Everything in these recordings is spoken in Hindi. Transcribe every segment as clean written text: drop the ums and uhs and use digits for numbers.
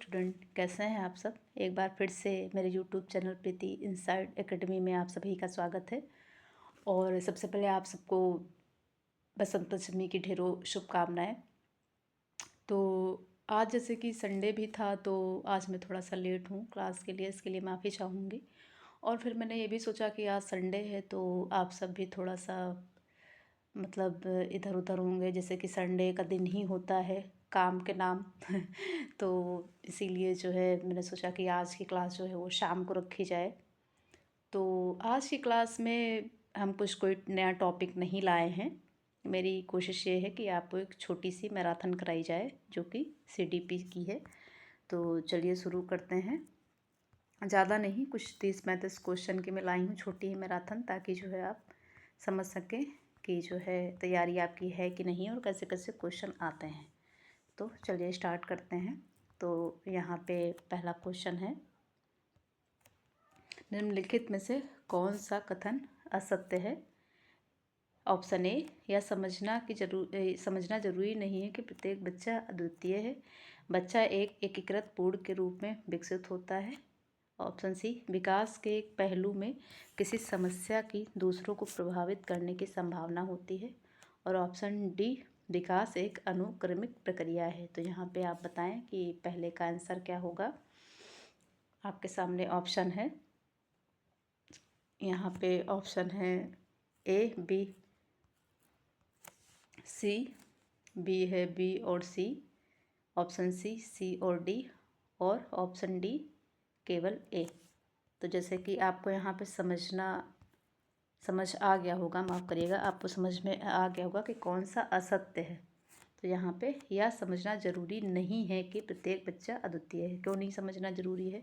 स्टूडेंट, कैसे हैं आप सब। एक बार फिर से मेरे यूट्यूब चैनल प्रीति इनसाइड एकेडमी में आप सभी का स्वागत है। और सबसे पहले आप सबको बसंत पंचमी की ढेरों शुभकामनाएं। तो आज जैसे कि संडे भी था तो आज मैं थोड़ा सा लेट हूँ क्लास के लिए, इसके लिए माफ़ी चाहूँगी। और फिर मैंने ये भी सोचा कि आज संडे है तो आप सब भी थोड़ा सा मतलब इधर उधर होंगे, जैसे कि संडे का दिन ही होता है काम के नाम तो इसीलिए जो है मैंने सोचा कि आज की क्लास जो है वो शाम को रखी जाए। तो आज की क्लास में हम कुछ कोई नया टॉपिक नहीं लाए हैं। मेरी कोशिश ये है कि आपको एक छोटी सी मैराथन कराई जाए जो कि सीडीपी की है। तो चलिए शुरू करते हैं। ज़्यादा नहीं, कुछ 30-35 क्वेश्चन की मैं लाई हूँ छोटी ही मैराथन, ताकि जो है आप समझ सकें कि जो है तैयारी आपकी है कि नहीं और कैसे कैसे क्वेश्चन आते हैं। तो चलिए स्टार्ट करते हैं। तो यहाँ पे पहला क्वेश्चन है, निम्नलिखित में से कौन सा कथन असत्य है। ऑप्शन ए, यह समझना जरूरी नहीं है कि प्रत्येक बच्चा अद्वितीय है। बच्चा एक एकीकृत पूर्ण के रूप में विकसित होता है। ऑप्शन सी, विकास के एक पहलू में किसी समस्या की दूसरों को प्रभावित करने की संभावना होती है। और ऑप्शन डी, विकास एक अनुक्रमिक प्रक्रिया है। तो यहाँ पे आप बताएं कि पहले का आंसर क्या होगा। आपके सामने ऑप्शन है, यहाँ पे ऑप्शन है ए, बी, सी, बी है बी और सी, ऑप्शन सी और डी, और ऑप्शन डी केवल ए। तो जैसे कि आपको यहाँ पे समझ आ गया होगा, माफ़ करिएगा, आपको समझ में आ गया होगा कि कौन सा असत्य है। तो यहाँ पे यह समझना ज़रूरी नहीं है कि प्रत्येक बच्चा अद्वितीय है। क्यों नहीं समझना ज़रूरी है?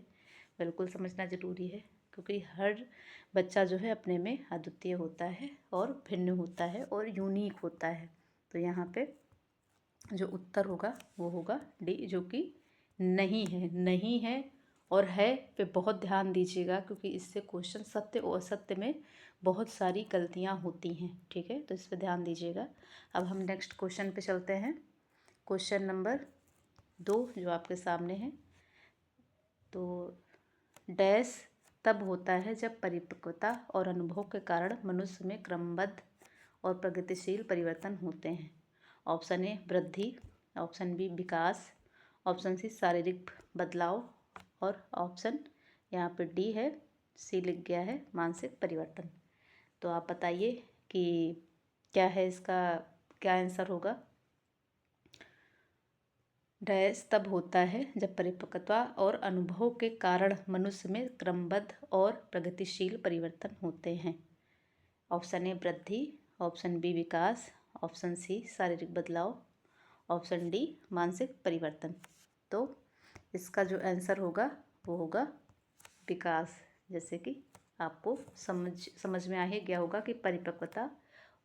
बिल्कुल समझना ज़रूरी है, क्योंकि हर बच्चा जो है अपने में अद्वितीय होता है और भिन्न होता है और यूनिक होता है। तो यहाँ पे जो उत्तर होगा वो होगा डी, जो कि नहीं है और है पे बहुत ध्यान दीजिएगा, क्योंकि इससे क्वेश्चन सत्य और असत्य में बहुत सारी गलतियाँ होती हैं। ठीक है, तो इस पर ध्यान दीजिएगा। अब हम नेक्स्ट क्वेश्चन पे चलते हैं। क्वेश्चन नंबर 2 जो आपके सामने है, तो डैश तब होता है जब परिपक्वता और अनुभव के कारण मनुष्य में क्रमबद्ध और प्रगतिशील परिवर्तन होते हैं। ऑप्शन ए, वृद्धि, ऑप्शन बी, विकास, ऑप्शन सी, शारीरिक बदलाव, और ऑप्शन यहाँ पे डी है, सी लिख गया है, मानसिक परिवर्तन। तो आप बताइए कि क्या है इसका, क्या आंसर होगा। डैश तब होता है जब परिपक्वता और अनुभव के कारण मनुष्य में क्रमबद्ध और प्रगतिशील परिवर्तन होते हैं। ऑप्शन ए, वृद्धि, ऑप्शन बी, विकास, ऑप्शन सी, शारीरिक बदलाव, ऑप्शन डी, मानसिक परिवर्तन। तो इसका जो आंसर होगा वो होगा विकास। जैसे कि आपको समझ में आ ही गया होगा कि परिपक्वता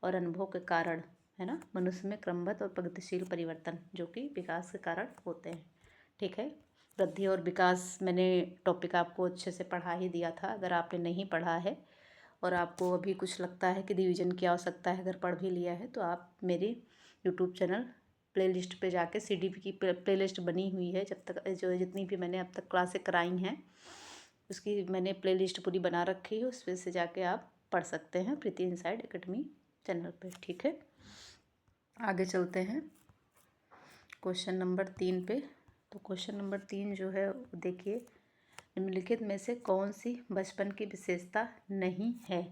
और अनुभव के कारण, है ना, मनुष्य में क्रमबद्ध और प्रगतिशील परिवर्तन जो कि विकास के कारण होते हैं। ठीक है, वृद्धि और विकास मैंने टॉपिक आपको अच्छे से पढ़ा ही दिया था। अगर आपने नहीं पढ़ा है और आपको अभी कुछ लगता है कि रिवीजन की आवश्यकता है, अगर पढ़ भी लिया है, तो आप मेरे यूट्यूब चैनल प्लेलिस्ट पे जाके सीडीपी की प्लेलिस्ट बनी हुई है, जब तक जो जितनी भी मैंने अब तक क्लासें कराई हैं उसकी मैंने प्लेलिस्ट पूरी बना रखी है, उस पर से जाके आप पढ़ सकते हैं प्रीति इनसाइड एकेडमी चैनल पे। ठीक है, आगे चलते हैं क्वेश्चन नंबर 3 पे। तो क्वेश्चन नंबर 3 जो है देखिए, निम्नलिखित में से कौन सी बचपन की विशेषता नहीं है।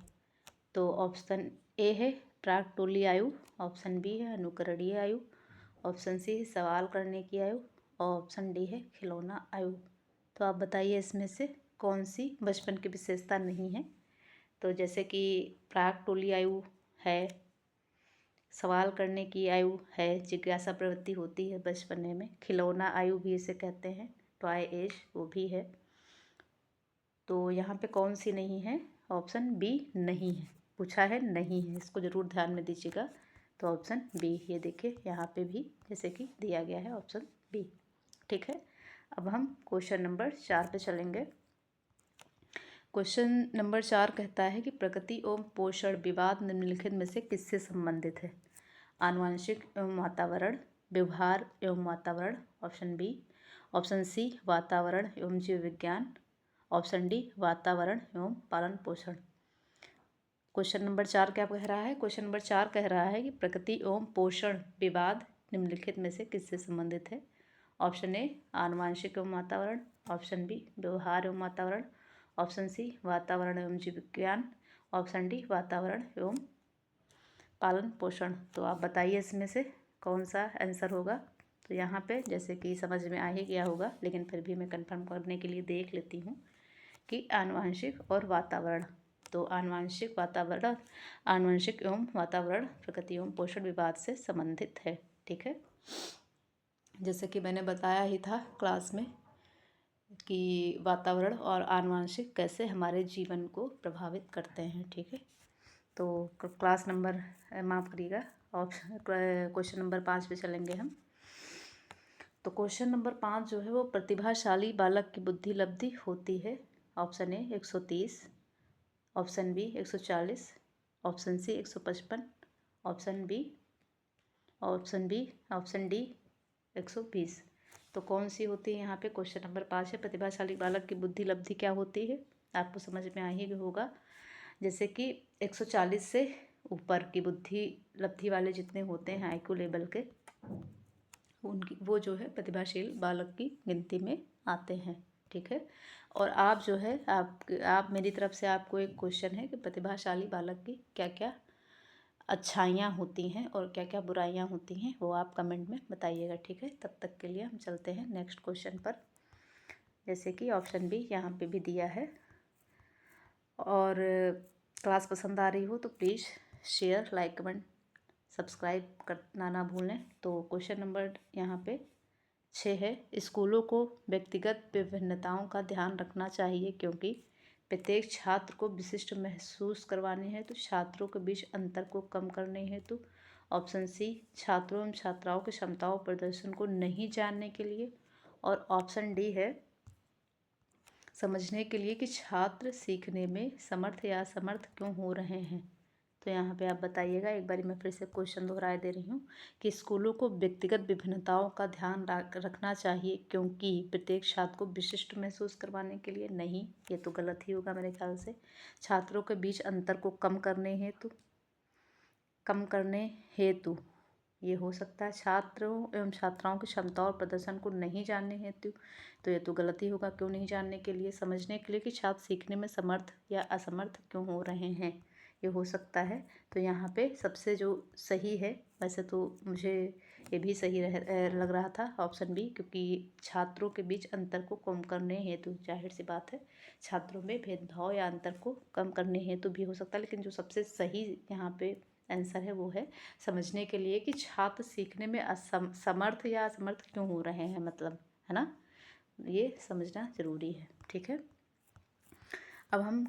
तो ऑप्शन ए है प्राक टोली आयु, ऑप्शन बी है अनुकरणीय आयु, ऑप्शन सी है सवाल करने की आयु, और ऑप्शन डी है खिलौना आयु। तो आप बताइए इसमें से कौन सी बचपन की विशेषता नहीं है। तो जैसे कि प्राक टोली आयु है, सवाल करने की आयु है, जिज्ञासा प्रवृत्ति होती है बचपने में, खिलौना आयु भी इसे कहते हैं, टॉय एज, वो भी है। तो यहाँ पे कौन सी नहीं है? ऑप्शन बी नहीं है, पूछा है नहीं है, इसको ज़रूर ध्यान में दीजिएगा। तो ऑप्शन बी, ये देखिए यहाँ पे भी जैसे कि दिया गया है ऑप्शन बी। ठीक है, अब हम क्वेश्चन नंबर 4 पे चलेंगे। क्वेश्चन नंबर 4 कहता है कि प्रकृति एवं पोषण विवाद निम्नलिखित में से किससे संबंधित है। आनुवंशिक एवं वातावरण, व्यवहार एवं वातावरण, ऑप्शन बी, ऑप्शन सी वातावरण एवं जीव विज्ञान, ऑप्शन डी वातावरण एवं पालन पोषण। क्वेश्चन नंबर 4 क्या कह रहा है? क्वेश्चन नंबर 4 कह रहा है कि प्रकृति एवं पोषण विवाद निम्नलिखित में से किससे संबंधित है? ऑप्शन ए आनुवांशिक एवं वातावरण, ऑप्शन बी व्यवहार एवं वातावरण, ऑप्शन सी वातावरण एवं जीव विज्ञान, ऑप्शन डी वातावरण एवं पालन पोषण। तो आप बताइए इसमें से कौन सा आंसर होगा। तो यहाँ पे जैसे कि समझ में आ ही गया होगा, लेकिन फिर भी मैं कंफर्म करने के लिए देख लेती हूँ कि आनुवांशिक और वातावरण। तो आनुवांशिक एवं वातावरण प्रकृति एवं पोषण विवाद से संबंधित है। ठीक है, जैसे कि मैंने बताया ही था क्लास में कि वातावरण और आनुवांशिक कैसे हमारे जीवन को प्रभावित करते हैं। ठीक है, तो क्लास नंबर माफ़ करिएगा ऑप्शन क्वेश्चन नंबर 5 पे चलेंगे हम। तो क्वेश्चन नंबर 5 जो है वो प्रतिभाशाली बालक की बुद्धि लब्धि होती है। Option A 130, option B 140, option C 155, option D 120। तो कौन सी होती है यहाँ पे? क्वेश्चन नंबर 5 है प्रतिभाशाली बालक की बुद्धि लब्धि क्या होती है, आपको समझ में आ ही होगा। जैसे कि 140 से ऊपर की बुद्धि लब्धि वाले जितने होते हैं आईक्यू लेवल के, उनकी वो जो है प्रतिभाशील बालक की गिनती में आते हैं। ठीक है, और आप जो है आप मेरी तरफ से आपको एक क्वेश्चन है कि प्रतिभाशाली बालक की क्या क्या अच्छाइयाँ होती हैं और क्या क्या बुराइयाँ होती हैं, वो आप कमेंट में बताइएगा। ठीक है, तब तक के लिए हम चलते हैं नेक्स्ट क्वेश्चन पर। जैसे कि ऑप्शन बी यहाँ पे भी दिया है। और क्लास पसंद आ रही हो तो please share, like, comment, subscribe करना ना भूलें। तो क्वेश्चन नंबर यहाँ पे 6 है, स्कूलों को व्यक्तिगत विभिन्नताओं का ध्यान रखना चाहिए क्योंकि प्रत्येक छात्र को विशिष्ट महसूस करवाने हेतु छात्रों के बीच अंतर को कम करने हेतु। ऑप्शन सी छात्रों एवं छात्राओं की क्षमताओं प्रदर्शन को नहीं जानने के लिए, और ऑप्शन डी है समझने के लिए कि छात्र सीखने में समर्थ या असमर्थ क्यों हो रहे हैं। तो यहाँ पे आप बताइएगा। एक बार मैं फिर से क्वेश्चन दोहराए दे रही हूँ कि स्कूलों को व्यक्तिगत विभिन्नताओं का ध्यान रखना चाहिए क्योंकि प्रत्येक छात्र को विशिष्ट महसूस करवाने के लिए नहीं, ये तो गलत ही होगा मेरे ख्याल से। छात्रों के बीच अंतर को कम करने हेतु ये हो सकता है। छात्रों एवं छात्राओं की क्षमता और प्रदर्शन को नहीं जानने हेतु, तो ये तो गलत ही होगा। क्यों नहीं जानने के लिए? समझने के लिए कि छात्र सीखने में समर्थ या असमर्थ क्यों हो रहे हैं, ये हो सकता है। तो यहाँ पे सबसे जो सही है, वैसे तो मुझे ये भी सही लग रहा था ऑप्शन बी, क्योंकि छात्रों के बीच अंतर को कम करने हेतु, जाहिर सी बात है छात्रों में भेदभाव या अंतर को कम करने हेतु भी हो सकता है। लेकिन जो सबसे सही यहाँ पे आंसर है वो है समझने के लिए कि छात्र सीखने में समर्थ या असमर्थ क्यों हो रहे हैं, मतलब, है ना, ये समझना ज़रूरी है। ठीक है, अब हम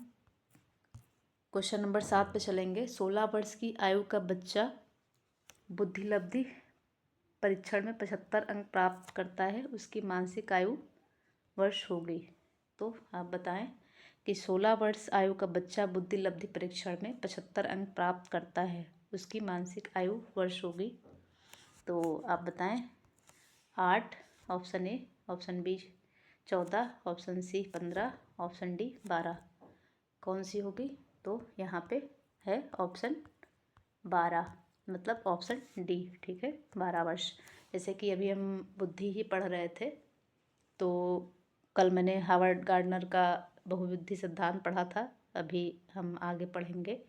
क्वेश्चन नंबर 7 पे चलेंगे। 16 वर्ष की आयु का बच्चा बुद्धि लब्धि परीक्षण में 75 अंक प्राप्त करता है, उसकी मानसिक आयु वर्ष होगी। तो आप बताएं कि 16 वर्ष आयु का बच्चा बुद्धि लब्धि परीक्षण में 75 अंक प्राप्त करता है, उसकी मानसिक आयु वर्ष होगी। तो आप बताएं 8, option A, option B 14, option C 15, option D 12, कौन सी होगी? तो यहाँ पे है ऑप्शन 12, मतलब ऑप्शन डी। ठीक है, 12 वर्ष। जैसे कि अभी हम बुद्धि ही पढ़ रहे थे, तो कल मैंने हावर्ड गार्डनर का बहुबुद्धि सिद्धांत पढ़ा था। अभी हम आगे पढ़ेंगे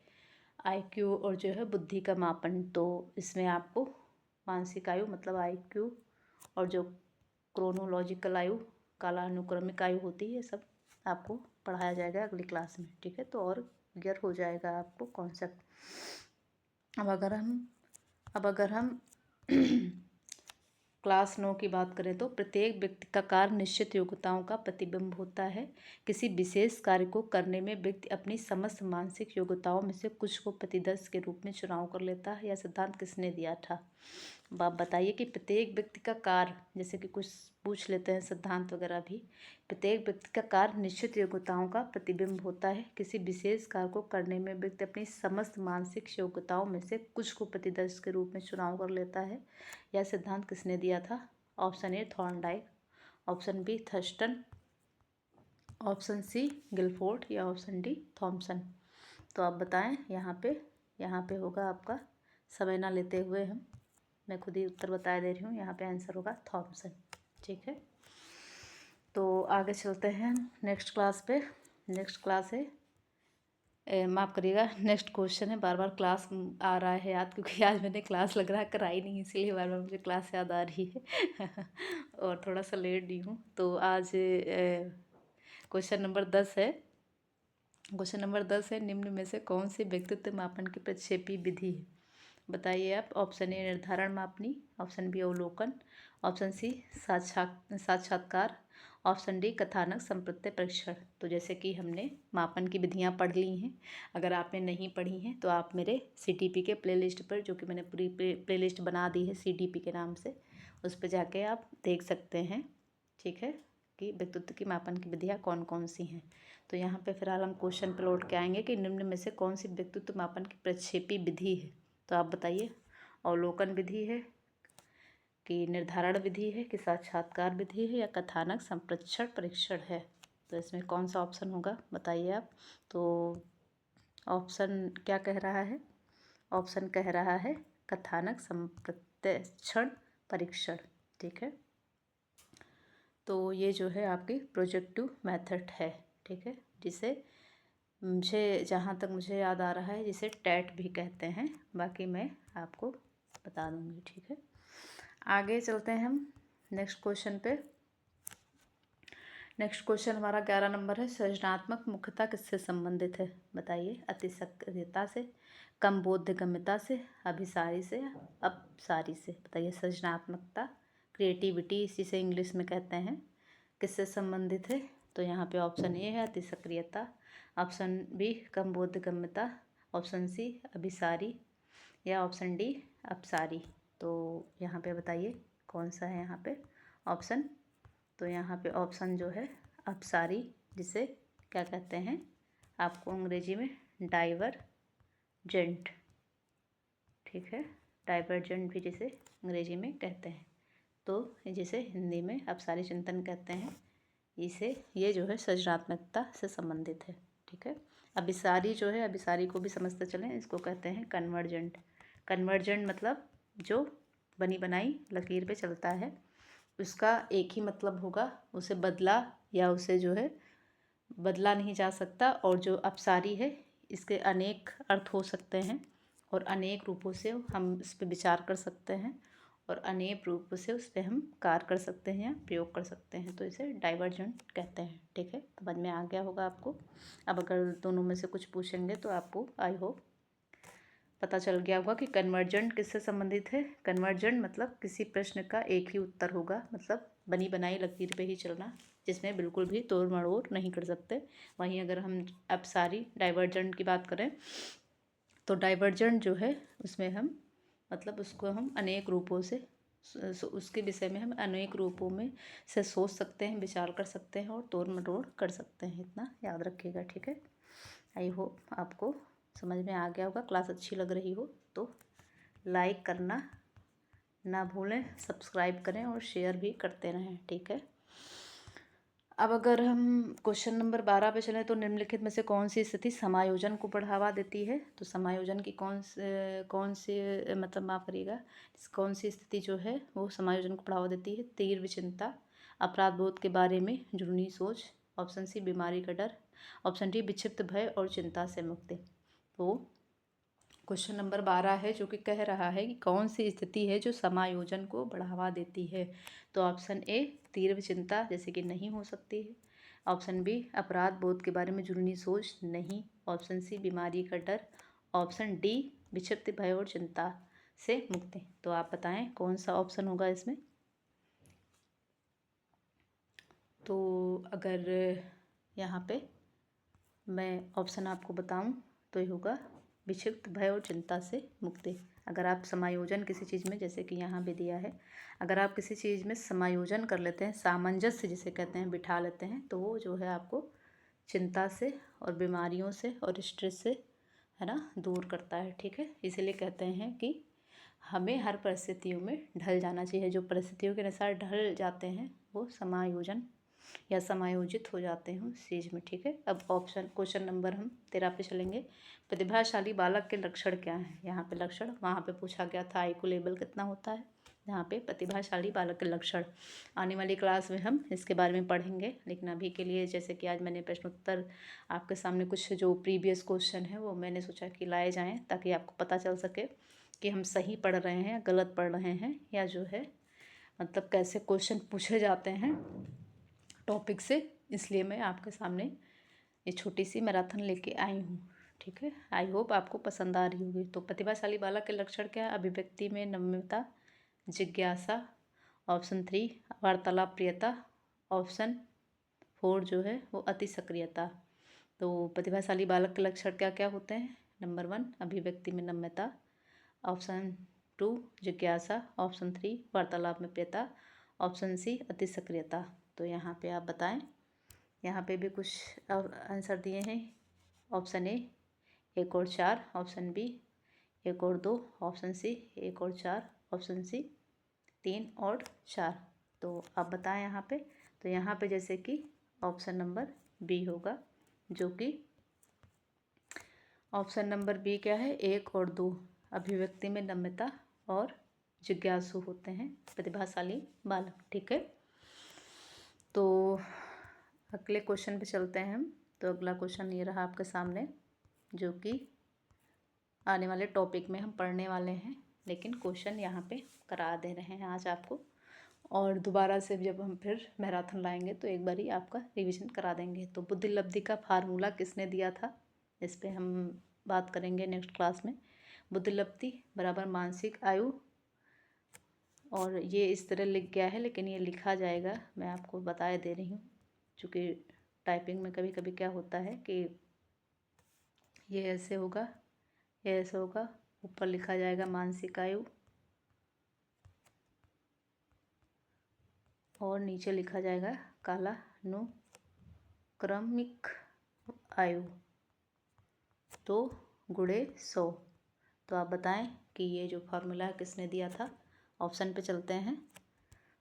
आईक्यू और जो है बुद्धि का मापन। तो इसमें आपको मानसिक आयु मतलब आईक्यू और जो क्रोनोलॉजिकल आयु, कालानुक्रमिक आयु होती है, सब आपको पढ़ाया जाएगा अगली क्लास में। ठीक है, तो और क्लियर हो जाएगा आपको कॉन्सेप्ट। अब अगर हम क्लास 9 की बात करें तो प्रत्येक व्यक्ति का कार्य निश्चित योग्यताओं का प्रतिबिंब होता है। किसी विशेष कार्य को करने में व्यक्ति अपनी समस्त मानसिक योग्यताओं में से कुछ को प्रतिदर्श के रूप में चुनाव कर लेता है। यह सिद्धांत किसने दिया था? अब आप बताइए कि प्रत्येक व्यक्ति का कार्य, जैसे कि कुछ पूछ लेते हैं सिद्धांत वगैरह भी, प्रत्येक व्यक्ति का कार्य निश्चित योग्यताओं का प्रतिबिंब होता है। किसी विशेष कार्य को करने में व्यक्ति अपनी समस्त मानसिक योग्यताओं में से कुछ को प्रतिदर्श के रूप में चुनाव कर लेता है। यह सिद्धांत किसने दिया था? Option A Thorndike, option B Thurstone, option C Guilford या ऑप्शन डी थॉमसन। तो आप बताएं यहाँ पे होगा आपका, समय ना लेते हुए मैं खुद ही उत्तर बता दे रही हूँ, यहाँ पे आंसर होगा थॉमसन। ठीक है, तो आगे चलते हैं नेक्स्ट क्लास पे। नेक्स्ट क्लास है, माफ़ करिएगा, नेक्स्ट क्वेश्चन है। बार बार क्लास आ रहा है याद, क्योंकि आज मैंने क्लास लग रहा है कराई नहीं, इसीलिए बार बार मुझे क्लास याद आ रही है और थोड़ा सा लेट दी हूँ। तो आज क्वेश्चन नंबर 10 है। क्वेश्चन नंबर 10 है, निम्न में से कौन सी व्यक्तित्व मापन की प्रक्षेपी विधि है? बताइए आप। ऑप्शन ए निर्धारण मापनी, ऑप्शन बी अवलोकन, ऑप्शन सी साक्षात्कार, ऑप्शन डी कथानक संप्रत्यय परीक्षण। तो जैसे कि हमने मापन की विधियां पढ़ ली हैं, अगर आपने नहीं पढ़ी हैं तो आप मेरे CTP के प्लेलिस्ट पर, जो कि मैंने पूरी प्लेलिस्ट बना दी है CTP के नाम से, उस पर जाके आप देख सकते हैं। ठीक है, कि व्यक्तित्व की मापन की विधियाँ कौन कौन सी हैं। तो यहाँ पे फिलहाल हम क्वेश्चन पर लौट के आएंगे कि निम्न में से कौन सी व्यक्तित्व मापन की प्रक्षेपी विधि है। तो आप बताइए, अवलोकन विधि है कि निर्धारण विधि है कि साक्षात्कार विधि है या कथानक संप्रेक्षण परीक्षण है? तो इसमें कौन सा ऑप्शन होगा बताइए आप। तो ऑप्शन क्या कह रहा है? ऑप्शन कह रहा है कथानक संप्रेक्षण परीक्षण। ठीक है, तो ये जो है आपकी प्रोजेक्टिव मेथड है। ठीक है, जिसे मुझे, जहाँ तक मुझे याद आ रहा है, जिसे टैट भी कहते हैं। बाकी मैं आपको बता दूँगी। ठीक है, आगे चलते हैं हम नेक्स्ट क्वेश्चन पे। नेक्स्ट क्वेश्चन हमारा 11 नंबर है, सृजनात्मक मुख्यता किससे संबंधित है? बताइए। अति सक्रियता से, कम बोधगम्यता से, अभिसारी से, अपसारी से? बताइए। सृजनात्मकता, क्रिएटिविटी जिसे इंग्लिश में कहते हैं, किससे संबंधित है? तो यहाँ पे ऑप्शन ए है अति सक्रियता, ऑप्शन बी कम बोधगम्यता, ऑप्शन सी अभिसारी या ऑप्शन डी अपसारी। तो यहाँ पे बताइए कौन सा है यहाँ पे ऑप्शन। तो यहाँ पे ऑप्शन जो है अपसारी, जिसे क्या कहते हैं आपको अंग्रेजी में डाइवरजेंट। ठीक है, डाइवरजेंट भी जिसे अंग्रेजी में कहते हैं, तो जिसे हिंदी में अपसारी चिंतन कहते हैं। इसे, ये जो है सृजनात्मकता से संबंधित है। ठीक है, अभिसारी जो है, अभिसारी को भी समझते चलें, इसको कहते हैं कन्वर्जेंट। कन्वर्जेंट मतलब जो बनी बनाई लकीर पे चलता है, उसका एक ही मतलब होगा, उसे बदला या उसे जो है बदला नहीं जा सकता। और जो अपसारी है, इसके अनेक अर्थ हो सकते हैं और अनेक रूपों से हम इस पर विचार कर सकते हैं और अनेक रूपों से उस पर हम कार्य कर सकते हैं या प्रयोग कर सकते हैं। तो इसे डाइवर्जेंट कहते हैं। ठीक है, समझ में आ गया होगा आपको। अब अगर दोनों में से कुछ पूछेंगे तो आपको आई होप पता चल गया होगा कि कन्वर्जेंट किससे संबंधित है। कन्वर्जेंट मतलब किसी प्रश्न का एक ही उत्तर होगा, मतलब बनी बनाई लकीर पे ही चलना, जिसमें बिल्कुल भी तोड़ मड़ोड़ नहीं कर सकते। वहीं अगर हम अपसारी डाइवर्जेंट की बात करें, तो डाइवर्जेंट जो है उसमें हम, मतलब उसको हम अनेक रूपों से, उसके विषय में हम अनेक रूपों में से सोच सकते हैं, विचार कर सकते हैं और तोड़ मटोड़ कर सकते हैं। इतना याद रखिएगा। ठीक है, आई होप आपको समझ में आ गया होगा। क्लास अच्छी लग रही हो तो लाइक करना ना भूलें, सब्सक्राइब करें और शेयर भी करते रहें। ठीक है, अब अगर हम क्वेश्चन नंबर 12 पे चलें, तो निम्नलिखित में से कौन सी स्थिति समायोजन को बढ़ावा देती है? तो समायोजन की कौन सी मतलब माफ़ करिएगा, कौन सी स्थिति जो है वो समायोजन को बढ़ावा देती है? तीव्र चिंता, अपराध बोध के बारे में जुनूनी सोच, ऑप्शन सी बीमारी का डर, ऑप्शन डी विक्षिप्त भय और चिंता से मुक्ति। तो क्वेश्चन नंबर 12 है जो कि कह रहा है कि कौन सी स्थिति है जो समायोजन को बढ़ावा देती है? तो ऑप्शन ए तीव्र चिंता, जैसे कि नहीं हो सकती है, ऑप्शन बी अपराध बोध के बारे में जुनूनी सोच, नहीं, ऑप्शन सी बीमारी का डर, ऑप्शन डी विक्षिप्त भय और चिंता से मुक्ति। तो आप बताएं कौन सा ऑप्शन होगा इसमें। तो अगर यहाँ पे मैं ऑप्शन आपको बताऊं तो ये होगा विक्षिप्त भय और चिंता से मुक्ति। अगर आप समायोजन किसी चीज़ में, जैसे कि यहाँ भी दिया है, अगर आप किसी चीज़ में समायोजन कर लेते हैं, सामंजस्य जिसे कहते हैं, बिठा लेते हैं, तो वो जो है आपको चिंता से और बीमारियों से और स्ट्रेस से, है ना, दूर करता है। ठीक है, इसीलिए कहते हैं कि हमें हर परिस्थितियों में ढल जाना चाहिए। जो परिस्थितियों के अनुसार ढल जाते हैं वो समायोजन या समायोजित हो जाते हैं उस चीज़ में। ठीक है, अब ऑप्शन क्वेश्चन नंबर हम 13 पे चलेंगे। प्रतिभाशाली बालक के लक्षण क्या हैं? यहाँ पे लक्षण वहाँ पे पूछा गया था IQ लेवल कितना होता है, यहाँ पे प्रतिभाशाली बालक के लक्षण। आने वाली क्लास में हम इसके बारे में पढ़ेंगे, लेकिन अभी के लिए जैसे कि आज मैंने प्रश्नोत्तर आपके सामने कुछ जो प्रीवियस क्वेश्चन है वो मैंने सोचा कि लाए जाएँ, ताकि आपको पता चल सके कि हम सही पढ़ रहे हैं या गलत पढ़ रहे हैं, या जो है मतलब कैसे क्वेश्चन पूछे जाते हैं टॉपिक से। इसलिए मैं आपके सामने ये छोटी सी मैराथन लेके आई हूँ। ठीक है, आई होप आपको पसंद आ रही होगी। तो प्रतिभाशाली बालक के लक्षण क्या है? अभिव्यक्ति में नम्रता, जिज्ञासा। ऑप्शन 3 वार्तालाप प्रियता। ऑप्शन 4 जो है वो अति सक्रियता। तो प्रतिभाशाली बालक के लक्षण क्या क्या होते हैं? नंबर 1 अभिव्यक्ति में नम्रता। ऑप्शन 2 जिज्ञासा। ऑप्शन 3 वार्तालाप में प्रियता। ऑप्शन सी अति सक्रियता। तो यहाँ पे आप बताएं। यहाँ पे भी कुछ आंसर दिए हैं। ऑप्शन ए 1 और 4, ऑप्शन बी 1 और 2, ऑप्शन सी 1 और 4, ऑप्शन सी 3 और 4। तो आप बताएं यहाँ पे। तो यहाँ पे जैसे कि ऑप्शन नंबर बी होगा, जो कि ऑप्शन नंबर बी क्या है? 1 और 2 अभिव्यक्ति में नम्रता और जिज्ञासु होते हैं प्रतिभाशाली बालक। ठीक है, तो अगले क्वेश्चन पे चलते हैं हम। तो अगला क्वेश्चन ये रहा आपके सामने, जो कि आने वाले टॉपिक में हम पढ़ने वाले हैं, लेकिन क्वेश्चन यहाँ पे करा दे रहे हैं आज आपको। और दोबारा से जब हम फिर मैराथन लाएंगे तो एक बार ही आपका रिवीजन करा देंगे। तो बुद्धिलब्धि का फार्मूला किसने दिया था, इस पर हम बात करेंगे नेक्स्ट क्लास में। बुद्धिलब्धि बराबर मानसिक आयु, और ये इस तरह लिख गया है, लेकिन ये लिखा जाएगा, मैं आपको बता दे रही हूँ। चूँकि टाइपिंग में कभी कभी क्या होता है कि ये ऐसे होगा, ये ऐसे होगा, ऊपर लिखा जाएगा मानसिक आयु और नीचे लिखा जाएगा कालानुक्रमिक आयु, तो गुणे 100। तो आप बताएं कि ये जो फार्मूला है किसने दिया था। ऑप्शन पे चलते हैं।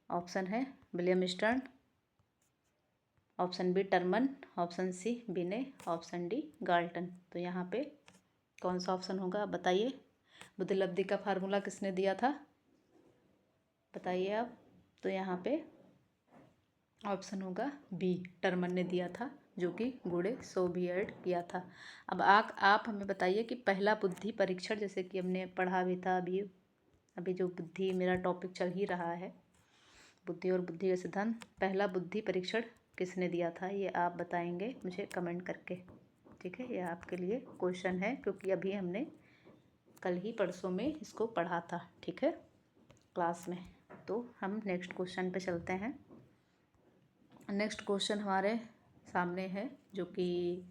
ऑप्शन है William Stern, option B Terman, option C Binet, option D Galton. तो यहाँ पे कौन सा ऑप्शन होगा आप बताइए। बुद्धिलब्धि का फार्मूला किसने दिया था, बताइए आप। तो यहाँ पे ऑप्शन होगा बी, टर्मन ने दिया था, जो कि गुणे 100 भी ऐड किया था। अब आप हमें बताइए कि पहला बुद्धि परीक्षण, जैसे कि हमने पढ़ा भी था अभी जो बुद्धि मेरा टॉपिक चल ही रहा है, बुद्धि और बुद्धि का सिद्धांत, पहला बुद्धि परीक्षण किसने दिया था, ये आप बताएंगे मुझे कमेंट करके। ठीक है, ये आपके लिए क्वेश्चन है, क्योंकि अभी हमने कल ही परसों में इसको पढ़ा था। ठीक है, क्लास में। तो हम नेक्स्ट क्वेश्चन पे चलते हैं। नेक्स्ट क्वेश्चन हमारे सामने है, जो कि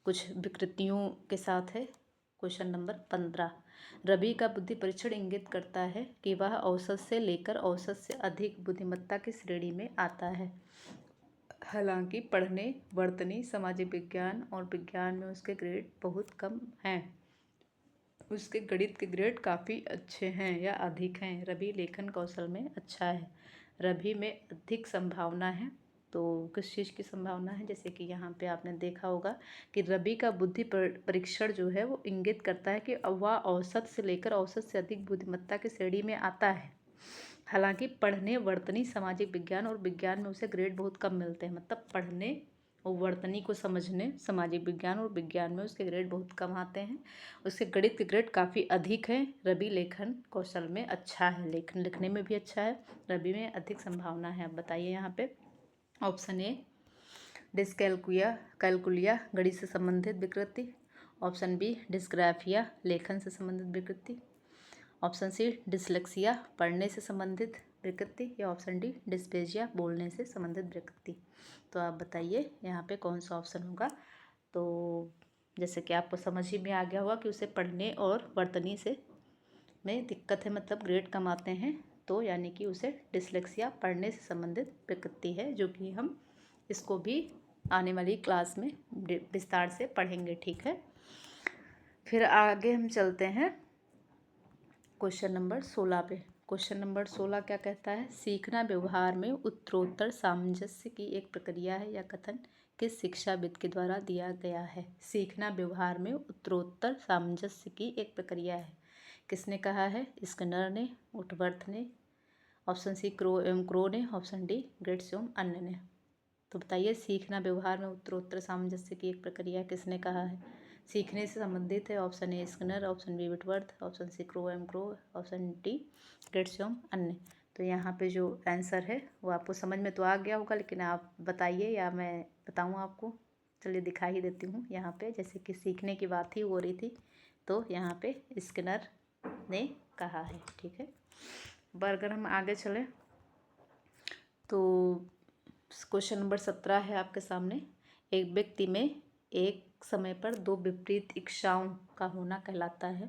कुछ विकृतियों के साथ है। क्वेश्चन नंबर 15, रवि का बुद्धि परीक्षण इंगित करता है कि वह औसत से लेकर औसत से अधिक बुद्धिमत्ता की श्रेणी में आता है। हालांकि पढ़ने, वर्तनी, सामाजिक विज्ञान और विज्ञान में उसके ग्रेड बहुत कम हैं। उसके गणित के ग्रेड काफ़ी अच्छे हैं या अधिक हैं। रवि लेखन कौशल में अच्छा है। रवि में अधिक संभावना है। तो किस चीज़ की संभावना है, जैसे कि यहाँ पे आपने देखा होगा कि रवि का बुद्धि परीक्षण जो है वो इंगित करता है कि वह औसत से लेकर औसत से अधिक बुद्धिमत्ता की श्रेणी में आता है। हालांकि पढ़ने, वर्तनी, सामाजिक विज्ञान और विज्ञान में उसे ग्रेड बहुत कम मिलते हैं। मतलब पढ़ने और वर्तनी को समझने, सामाजिक विज्ञान और विज्ञान में उसके ग्रेड बहुत कम आते हैं। उसके गणित के ग्रेड काफ़ी अधिक हैं। रवि लेखन कौशल में अच्छा है, लेखन लिखने में भी अच्छा है। रवि में अधिक संभावना है। अब बताइए यहाँ पे। ऑप्शन ए कैलकुलिया गणित से संबंधित विकृति। ऑप्शन बी डिस्ग्राफिया लेखन से संबंधित विकृति। ऑप्शन सी डिसलेक्सिया पढ़ने से संबंधित विकृति, या ऑप्शन डी डिस्पेजिया बोलने से संबंधित विकृति। तो आप बताइए यहाँ पे कौन सा ऑप्शन होगा। तो जैसे कि आपको समझ ही में आ गया होगा कि उसे पढ़ने और वर्तनी से में दिक्कत है, मतलब ग्रेड कम आते हैं, तो यानी कि उसे डिसलेक्सिया पढ़ने से संबंधित विकृति है, जो कि हम इसको भी आने वाली क्लास में विस्तार से पढ़ेंगे। ठीक है, फिर आगे हम चलते हैं क्वेश्चन नंबर 16 पे। क्वेश्चन नंबर 16 क्या कहता है? सीखना व्यवहार में उत्तरोत्तर सामंजस्य की एक प्रक्रिया है। यह कथन किस शिक्षाविद के द्वारा दिया गया है? सीखना व्यवहार में उत्तरोत्तर सामंजस्य की एक प्रक्रिया है, किसने कहा है? स्किनर ने, वुडवर्थ ने, ऑप्शन सी क्रो ने, ऑप्शन डी गेट्स एवं अन्य ने। तो बताइए, सीखना व्यवहार में उत्तरोत्तर सामंजस्य की एक प्रक्रिया किसने कहा है? सीखने से संबंधित है। Option A Skinner, option B Whitworth, option C Crow, option D Gates एवं अन्य। तो यहाँ पे जो आंसर है वो आपको समझ में तो आ गया होगा, लेकिन आप बताइए या मैं बताऊँ आपको? चलिए दिखा ही देती हूँ। यहाँ पे जैसे कि सीखने की बात ही हो रही थी, तो यहाँ पे स्किनर ने कहा है। ठीक है, अब अगर हम आगे चलें तो क्वेश्चन नंबर 17 है आपके सामने। एक व्यक्ति में एक समय पर दो विपरीत इच्छाओं का होना कहलाता है।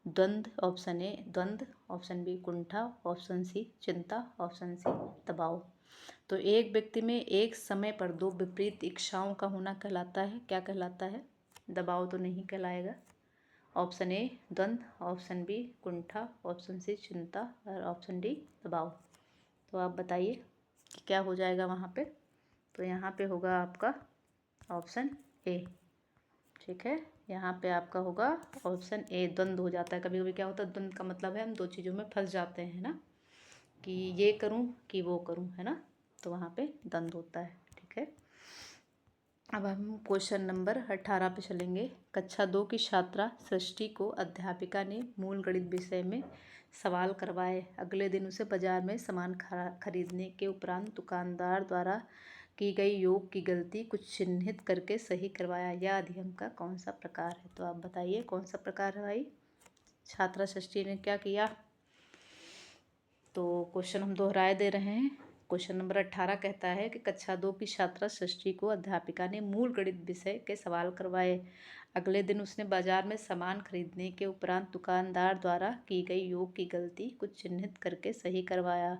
द्वंद्व, ऑप्शन ए द्वंद्व, ऑप्शन बी कुंठा, ऑप्शन सी चिंता, ऑप्शन सी दबाव। तो एक व्यक्ति में एक समय पर दो विपरीत इच्छाओं का होना कहलाता है, क्या कहलाता है? दबाव तो नहीं कहलाएगा। ऑप्शन ए द्वंद्व, ऑप्शन बी कुंठा, ऑप्शन सी चिंता और ऑप्शन डी दबाव। तो आप बताइए कि क्या हो जाएगा वहाँ पे? तो यहाँ पे होगा आपका ऑप्शन ए। ठीक है, यहाँ पे आपका होगा ऑप्शन ए, द्वंद्व हो जाता है। कभी कभी क्या होता है, द्वंद्व का मतलब है हम दो चीज़ों में फंस जाते हैं ना, कि ये करूँ कि वो करूँ, है ना, तो वहाँ पे द्वंद्व होता है। ठीक है, अब हम क्वेश्चन नंबर 18 पे चलेंगे। कक्षा 2 की छात्रा सृष्टि को अध्यापिका ने मूल गणित विषय में सवाल करवाए। अगले दिन उसे बाजार में सामान खरीदने के उपरांत दुकानदार द्वारा की गई योग की गलती कुछ चिन्हित करके सही करवाया। यह अधिगम का कौन सा प्रकार है? तो आप बताइए कौन सा प्रकार है भाई? छात्रा सृष्टि ने क्या किया? तो क्वेश्चन हम दोहराए दे रहे हैं। क्वेश्चन नंबर 18 कहता है कि कक्षा 2 की छात्रा सृष्टि को अध्यापिका ने मूल गणित विषय के सवाल करवाए। अगले दिन उसने बाजार में सामान खरीदने के उपरांत दुकानदार द्वारा की गई योग की गलती कुछ चिन्हित करके सही करवाया।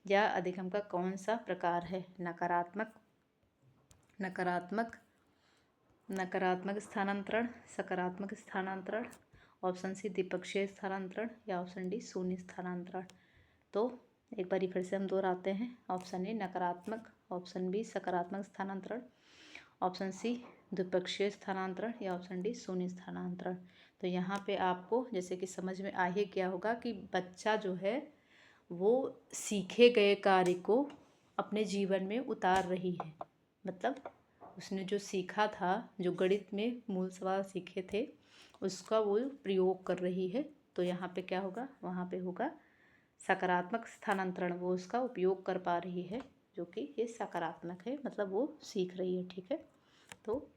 यह अधिगम का कौन सा प्रकार है? नकारात्मक, नकारात्मक स्थानांतरण, सकारात्मक स्थानांतरण, ऑप्शन सी द्विपक्षीय स्थानांतरण या ऑप्शन डी शून्य स्थानांतरण। तो एक बारी फिर से हम दोहराते हैं। ऑप्शन ए नकारात्मक, ऑप्शन बी सकारात्मक स्थानांतरण, ऑप्शन सी द्विपक्षीय स्थानांतरण या ऑप्शन डी शून्य स्थानांतरण। तो यहाँ पे आपको जैसे कि समझ में आ ही गया होगा कि बच्चा जो है वो सीखे गए कार्य को अपने जीवन में उतार रही है। मतलब उसने जो सीखा था, जो गणित में मूल सवाल सीखे थे, उसका वो प्रयोग कर रही है। तो यहाँ पे क्या होगा? वहाँ पे होगा सकारात्मक स्थानांतरण। वो उसका उपयोग कर पा रही है, जो कि ये सकारात्मक है, मतलब वो सीख रही है। ठीक है, तो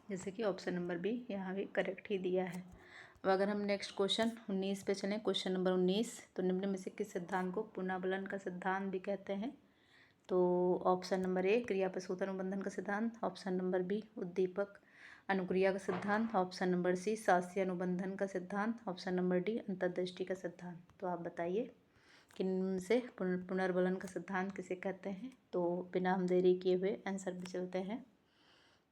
जैसे कि ऑप्शन नंबर बी यहाँ भी करेक्ट ही दिया है। अब अगर हम नेक्स्ट क्वेश्चन 19 पे चलें, क्वेश्चन नंबर 19, तो निम्न में से किस सिद्धांत को पुनर्बलन का सिद्धांत भी कहते हैं? तो ऑप्शन नंबर ए क्रिया प्रसूत अनुबंधन का सिद्धांत, ऑप्शन नंबर बी उद्दीपक अनुक्रिया का सिद्धांत, ऑप्शन नंबर सी शास्त्रीय अनुबंधन का सिद्धांत, ऑप्शन नंबर डी अंतर्दृष्टि का सिद्धांत। तो आप बताइए कि इनमें से पुनर्बलन का सिद्धांत किसे कहते हैं? तो बिना हम देरी किए हुए आंसर पे चलते हैं,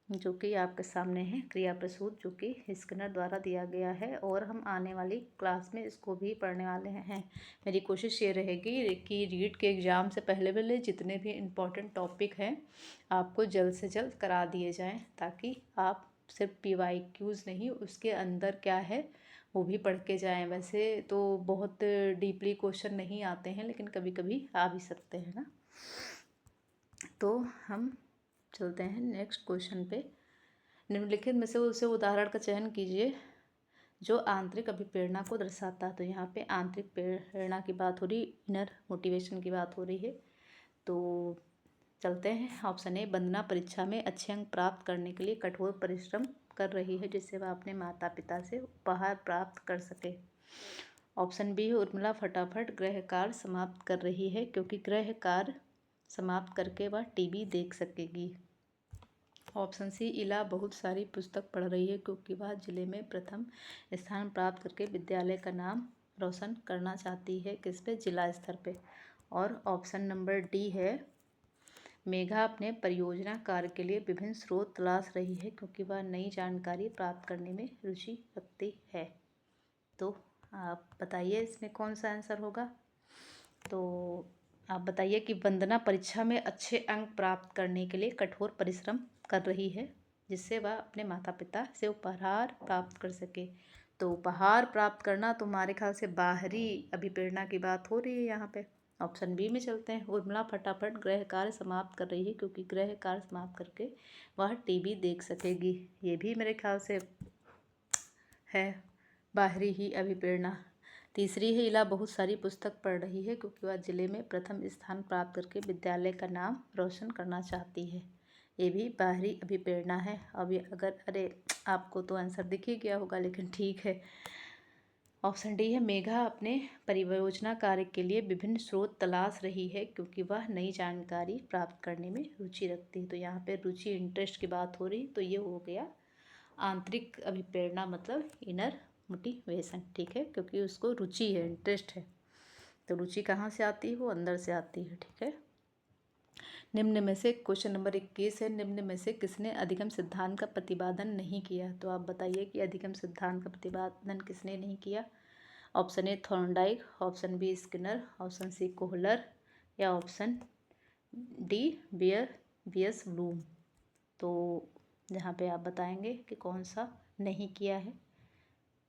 जो कि आपके सामने है क्रिया प्रसूत, जो कि स्किनर द्वारा दिया गया है और हम आने वाली क्लास में इसको भी पढ़ने वाले हैं। मेरी कोशिश ये रहेगी कि रीट के एग्ज़ाम से पहले जितने भी इम्पोर्टेंट टॉपिक हैं आपको जल्द से जल्द करा दिए जाएं, ताकि आप सिर्फ PYQs नहीं, उसके अंदर क्या है वो भी पढ़ के जाएँ। वैसे तो बहुत डीपली क्वेश्चन नहीं आते हैं, लेकिन कभी कभी आ भी सकते हैं ना। तो हम चलते हैं नेक्स्ट क्वेश्चन पे। निम्नलिखित में से उसे उदाहरण का चयन कीजिए जो आंतरिक अभिप्रेरणा को दर्शाता है। तो यहाँ पे आंतरिक प्रेरणा की बात हो रही, इनर मोटिवेशन की बात हो रही है। तो चलते हैं। ऑप्शन ए वंदना परीक्षा में अच्छे अंक प्राप्त करने के लिए कठोर परिश्रम कर रही है, जिससे वह अपने माता पिता से उपहार प्राप्त कर सके। ऑप्शन बी उर्मिला फटाफट गृह कार्य समाप्त कर रही है, क्योंकि गृह कार्य समाप्त करके वह टीवी देख सकेगी। ऑप्शन सी इला बहुत सारी पुस्तक पढ़ रही है, क्योंकि वह जिले में प्रथम स्थान प्राप्त करके विद्यालय का नाम रोशन करना चाहती है, किस पे? जिला स्तर पे। और ऑप्शन नंबर डी है मेघा अपने परियोजना कार्य के लिए विभिन्न स्रोत तलाश रही है, क्योंकि वह नई जानकारी प्राप्त करने में रुचि रखती है। तो आप बताइए इसमें कौन सा आंसर होगा? तो आप बताइए कि वंदना परीक्षा में अच्छे अंक प्राप्त करने के लिए कठोर परिश्रम कर रही है, जिससे वह अपने माता पिता से उपहार प्राप्त कर सके। तो उपहार प्राप्त करना तो हमारे ख्याल से बाहरी अभिप्रेरणा की बात हो रही है यहाँ पे। ऑप्शन बी में चलते हैं। उर्मिला फटाफट गृह कार्य समाप्त कर रही है क्योंकि गृह कार्य समाप्त करके वह टीवी देख सकेगी। ये भी मेरे ख्याल से है बाहरी ही अभिप्रेरणा। तीसरी है, इला बहुत सारी पुस्तक पढ़ रही है क्योंकि वह जिले में प्रथम स्थान प्राप्त करके विद्यालय का नाम रोशन करना चाहती है। ये भी बाहरी अभिप्रेरणा है। अब ये अरे आपको तो आंसर दिख ही गया होगा, लेकिन ठीक है। ऑप्शन डी है, मेघा अपने परियोजना कार्य के लिए विभिन्न स्रोत तलाश रही है क्योंकि वह नई जानकारी प्राप्त करने में रुचि रखती है। तो यहाँ पे रुचि, इंटरेस्ट की बात हो रही, तो ये हो गया आंतरिक अभिप्रेरणा, मतलब इनर मोटिवेशन। ठीक है, क्योंकि उसको रुचि है, इंटरेस्ट है। तो रुचि कहाँ से आती है? वो अंदर से आती है। ठीक है। निम्न में से क्वेश्चन नंबर 21 है, निम्न में से किसने अधिगम सिद्धांत का प्रतिपादन नहीं किया? तो आप बताइए कि अधिगम सिद्धांत का प्रतिपादन किसने नहीं किया। Option A Thorndike, option B Skinner, option C Kohler, या ऑप्शन डी बीएस ब्लूम। तो यहाँ पे आप बताएंगे कि कौन सा नहीं किया है।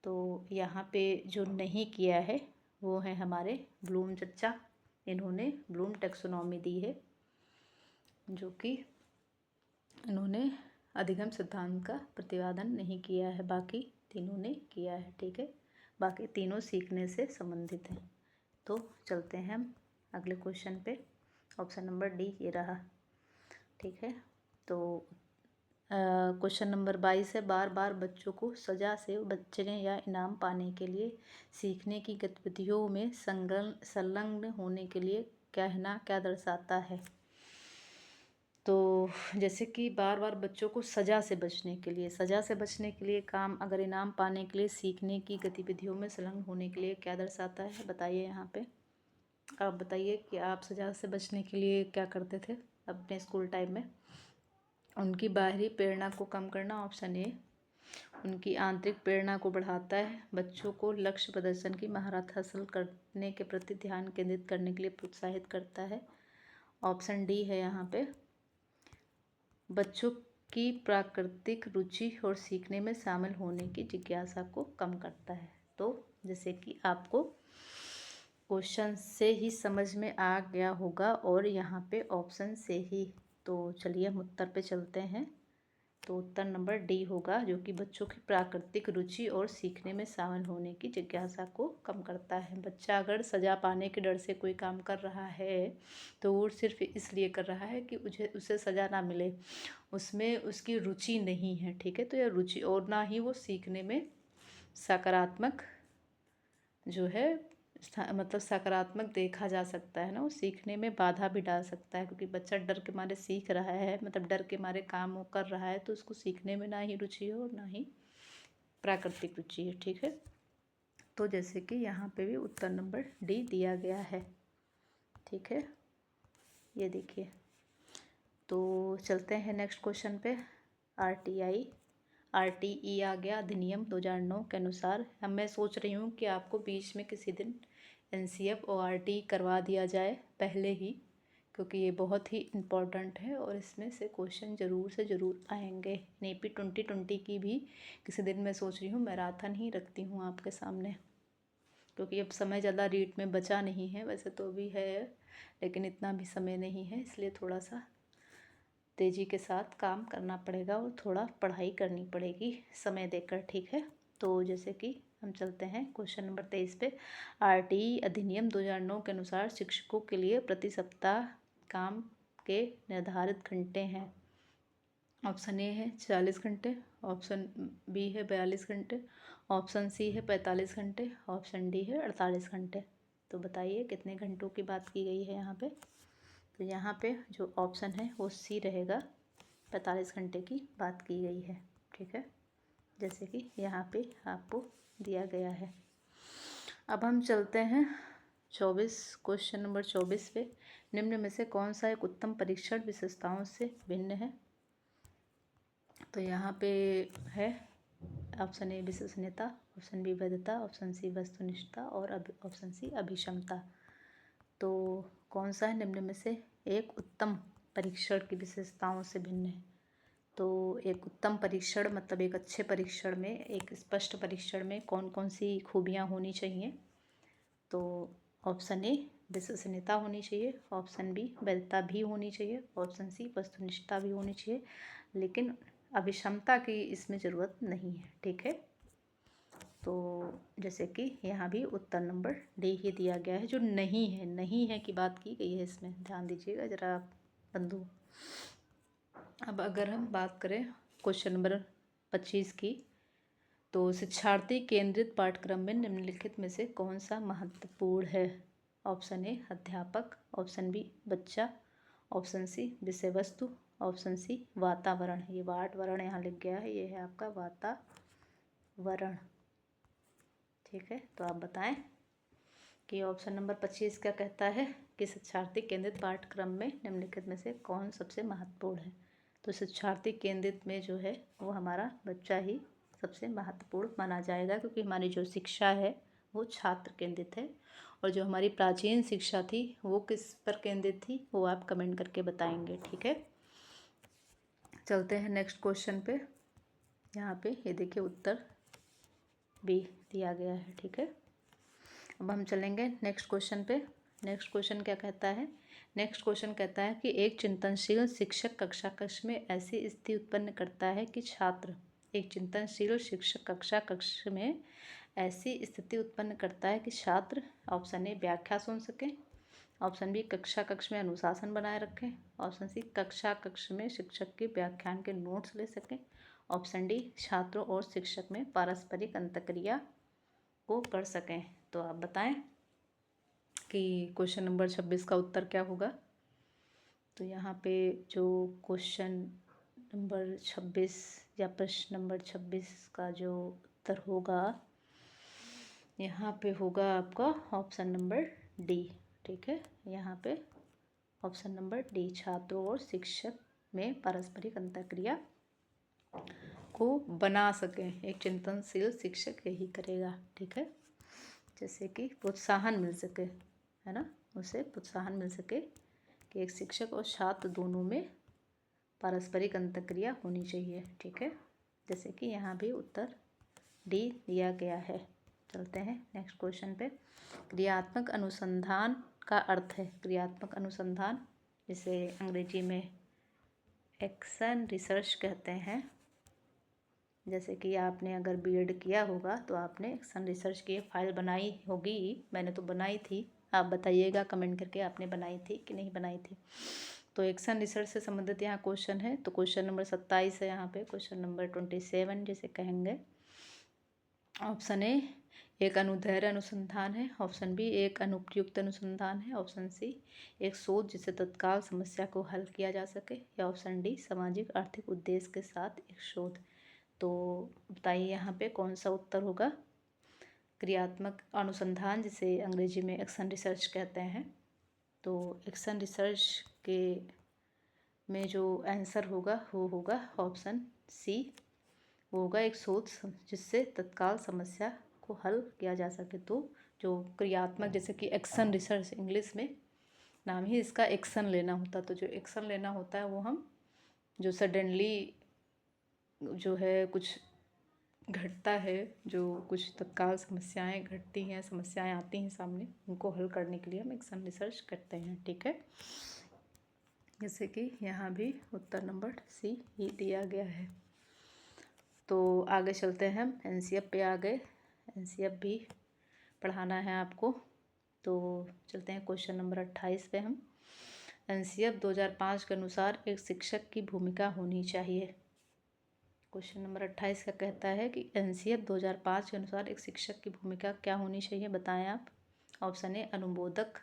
तो यहाँ पे जो नहीं किया है वो है हमारे ब्लूम चच्चा। इन्होंने ब्लूम टैक्सोनॉमी दी है, जो कि इन्होंने अधिगम सिद्धांत का प्रतिपादन नहीं किया है। बाकी तीनों ने किया है। ठीक है, बाकी तीनों सीखने से संबंधित हैं। तो चलते हैं हम अगले क्वेश्चन पे। ऑप्शन नंबर डी ये रहा। ठीक है, तो क्वेश्चन नंबर 22 है, बार बार बच्चों को सजा से बचने या इनाम पाने के लिए सीखने की गतिविधियों में संलग्न होने के लिए कहना क्या दर्शाता है? तो जैसे कि बार बार बच्चों को सजा से बचने के लिए काम, अगर इनाम पाने के लिए सीखने की गतिविधियों में संलग्न होने के लिए क्या दर्शाता है? बताइए यहाँ पे। आप बताइए कि आप सजा से बचने के लिए क्या करते थे अपने स्कूल टाइम में। उनकी बाहरी प्रेरणा को कम करना, ऑप्शन ए। उनकी आंतरिक प्रेरणा को बढ़ाता है। बच्चों को लक्ष्य प्रदर्शन की महारत हासिल करने के प्रति ध्यान केंद्रित करने के लिए प्रोत्साहित करता है। ऑप्शन डी है यहाँ पे, बच्चों की प्राकृतिक रुचि और सीखने में शामिल होने की जिज्ञासा को कम करता है। तो जैसे कि आपको क्वेश्चन से ही समझ में आ गया होगा, और यहाँ पे ऑप्शन से ही। तो चलिए हम उत्तर पे चलते हैं। तो उत्तर नंबर डी होगा, जो कि बच्चों की प्राकृतिक रुचि और सीखने में शामिल होने की जिज्ञासा को कम करता है। बच्चा अगर सजा पाने के डर से कोई काम कर रहा है तो वो सिर्फ इसलिए कर रहा है कि उसे सजा ना मिले, उसमें उसकी रुचि नहीं है। ठीक है, तो यह रुचि, और ना ही वो सीखने में सकारात्मक जो है मतलब सकारात्मक देखा जा सकता है ना। वो सीखने में बाधा भी डाल सकता है, क्योंकि बच्चा डर के मारे सीख रहा है, मतलब डर के मारे काम वो कर रहा है, तो उसको सीखने में ना ही रुचि हो और ना ही प्राकृतिक रुचि है। ठीक है, तो जैसे कि यहाँ पे भी उत्तर नंबर डी दिया गया है। ठीक है, ये देखिए। तो चलते हैं नेक्स्ट क्वेश्चन पे। आरटीई आ गया, अधिनियम 2009 के अनुसार। अब मैं सोच रही हूँ कि आपको बीच में किसी दिन एनसीएफ और आरटीई करवा दिया जाए पहले ही, क्योंकि ये बहुत ही इम्पोर्टेंट है और इसमें से क्वेश्चन ज़रूर से ज़रूर आएंगे। नेपी 2020 की भी किसी दिन मैं सोच रही हूँ मैराथन ही रखती हूँ आपके सामने, क्योंकि अब समय ज़्यादा रीट में बचा नहीं है। वैसे तो भी है, लेकिन इतना भी समय नहीं है, इसलिए थोड़ा सा तेज़ी के साथ काम करना पड़ेगा और थोड़ा पढ़ाई करनी पड़ेगी समय देकर। ठीक है, तो जैसे कि हम चलते हैं क्वेश्चन नंबर 23 पे। आरटीई अधिनियम 2009 के अनुसार शिक्षकों के लिए प्रति सप्ताह काम के निर्धारित घंटे हैं। ऑप्शन ए है 40 घंटे, ऑप्शन बी है 42 घंटे, ऑप्शन सी है 45 घंटे, ऑप्शन डी है 48 घंटे। तो बताइए कितने घंटों की बात की गई है यहाँ पे। तो यहाँ पे जो ऑप्शन है वो सी रहेगा, 45 घंटे की बात की गई है। ठीक है, जैसे कि यहाँ पे आपको दिया गया है। अब हम चलते हैं 24 क्वेश्चन नंबर 24 पे। निम्न में से कौन सा एक उत्तम परीक्षण विशेषताओं से भिन्न है? तो यहाँ पे है ऑप्शन ए विश्वसनीयता, ऑप्शन बी वैधता, ऑप्शन सी वस्तुनिष्ठता और ऑप्शन सी अभिक्षमता। तो कौन सा है निम्न में से एक उत्तम परीक्षण की विशेषताओं से भिन्न है? तो एक उत्तम परीक्षण मतलब एक अच्छे परीक्षण में, एक स्पष्ट परीक्षण में कौन कौन सी खूबियाँ होनी चाहिए? तो ऑप्शन ए विश्वसनीयता होनी चाहिए, ऑप्शन बी वैधता भी होनी चाहिए, ऑप्शन सी वस्तुनिष्ठता भी होनी चाहिए, लेकिन अभिक्षमता की इसमें ज़रूरत नहीं है। ठीक है, तो जैसे कि यहाँ भी उत्तर नंबर डी ही दिया गया है, जो नहीं है, नहीं है की बात की गई है इसमें, ध्यान दीजिएगा ज़रा बंधु। अब अगर हम बात करें क्वेश्चन नंबर 25 की, तो शिक्षार्थी केंद्रित पाठ्यक्रम में निम्नलिखित में से कौन सा महत्वपूर्ण है? ऑप्शन ए अध्यापक, ऑप्शन बी बच्चा, ऑप्शन सी विषय वस्तु, ऑप्शन सी वातावरण। ये वातावरण यहाँ लिख गया है, ये है आपका वातावरण। ठीक है, तो आप बताएं कि ऑप्शन नंबर 25 क्या कहता है कि शिक्षार्थी केंद्रित पाठ्यक्रम में निम्नलिखित में से कौन सबसे महत्वपूर्ण है? तो शिक्षार्थी केंद्रित में जो है वो हमारा बच्चा ही सबसे महत्वपूर्ण माना जाएगा, क्योंकि हमारी जो शिक्षा है वो छात्र केंद्रित है। और जो हमारी प्राचीन शिक्षा थी वो किस पर केंद्रित थी, वो आप कमेंट करके बताएंगे। ठीक है, चलते हैं नेक्स्ट क्वेश्चन पे। यहाँ पे ये देखिए उत्तर बी दिया गया है। ठीक है, अब हम चलेंगे नेक्स्ट क्वेश्चन पे। नेक्स्ट क्वेश्चन क्या कहता है? नेक्स्ट क्वेश्चन कहता है कि एक चिंतनशील शिक्षक कक्षा कक्ष में ऐसी स्थिति उत्पन्न करता है कि छात्र, एक चिंतनशील शिक्षक कक्षा कक्ष में ऐसी स्थिति उत्पन्न करता है कि छात्र ऑप्शन ए व्याख्या सुन सकें, ऑप्शन बी कक्षा कक्ष में अनुशासन बनाए रखें, ऑप्शन सी कक्षा कक्ष में शिक्षक के व्याख्यान के नोट्स ले सकें, ऑप्शन डी छात्रों और शिक्षक में पारस्परिक अंतक्रिया को कर सकें। तो आप बताएं कि क्वेश्चन नंबर 26 का उत्तर क्या होगा? तो यहाँ पे जो क्वेश्चन नंबर 26 या प्रश्न नंबर 26 का जो उत्तर होगा, यहाँ पे होगा आपका ऑप्शन नंबर डी। ठीक है, यहाँ पे ऑप्शन नंबर डी, छात्रों और शिक्षक में पारस्परिक अंतक्रिया को बना सकें। एक चिंतनशील शिक्षक यही करेगा। ठीक है, जैसे कि प्रोत्साहन मिल सके, है ना, उसे प्रोत्साहन मिल सके कि एक शिक्षक और छात्र दोनों में पारस्परिक अंतक्रिया होनी चाहिए। ठीक है, जैसे कि यहाँ भी उत्तर डी दिया गया है। चलते हैं नेक्स्ट क्वेश्चन पे। क्रियात्मक अनुसंधान का अर्थ है, क्रियात्मक अनुसंधान जिसे अंग्रेजी में एक्शन रिसर्च कहते हैं। जैसे कि आपने अगर बीएड किया होगा तो आपने एक्शन रिसर्च की फाइल बनाई होगी, मैंने तो बनाई थी, आप बताइएगा कमेंट करके आपने बनाई थी कि नहीं बनाई थी। तो एक्शन रिसर्च से संबंधित यहाँ क्वेश्चन है, तो क्वेश्चन नंबर 27 है यहाँ पे, क्वेश्चन नंबर 27 जिसे कहेंगे। ऑप्शन ए एक अनुदैर्ध्य अनुसंधान है, ऑप्शन बी एक अनुपयुक्त अनुसंधान है, ऑप्शन सी एक शोध जिससे तत्काल समस्या को हल किया जा सके, या ऑप्शन डी सामाजिक आर्थिक उद्देश्य के साथ एक शोध। तो बताइए यहाँ पे कौन सा उत्तर होगा? क्रियात्मक अनुसंधान जिसे अंग्रेजी में एक्शन रिसर्च कहते हैं। तो एक्शन रिसर्च के में जो आंसर होगा वो होगा ऑप्शन सी, वो होगा एक शोध जिससे तत्काल समस्या को हल किया जा सके। तो जो क्रियात्मक, जैसे कि एक्शन रिसर्च, इंग्लिश में नाम ही इसका एक्शन लेना होता, तो जो एक्शन लेना होता है वो हम जो सडनली जो है कुछ घटता है, जो कुछ तत्काल समस्याएं घटती हैं, समस्याएं आती हैं सामने, उनको हल करने के लिए हम एक्शन रिसर्च करते हैं। ठीक है, जैसे कि यहाँ भी उत्तर नंबर सी ही दिया गया है। तो आगे चलते हैं हम एनसीएफ पे आ गए, एनसीएफ भी पढ़ाना है आपको। तो चलते हैं क्वेश्चन नंबर 28 पे हम। एनसीएफ 2005 के अनुसार एक शिक्षक की भूमिका होनी चाहिए। क्वेश्चन नंबर 28 का कहता है कि एनसीएफ 2005 के अनुसार एक शिक्षक की भूमिका क्या होनी चाहिए, बताएं आप। ऑप्शन ए अनुमोदक,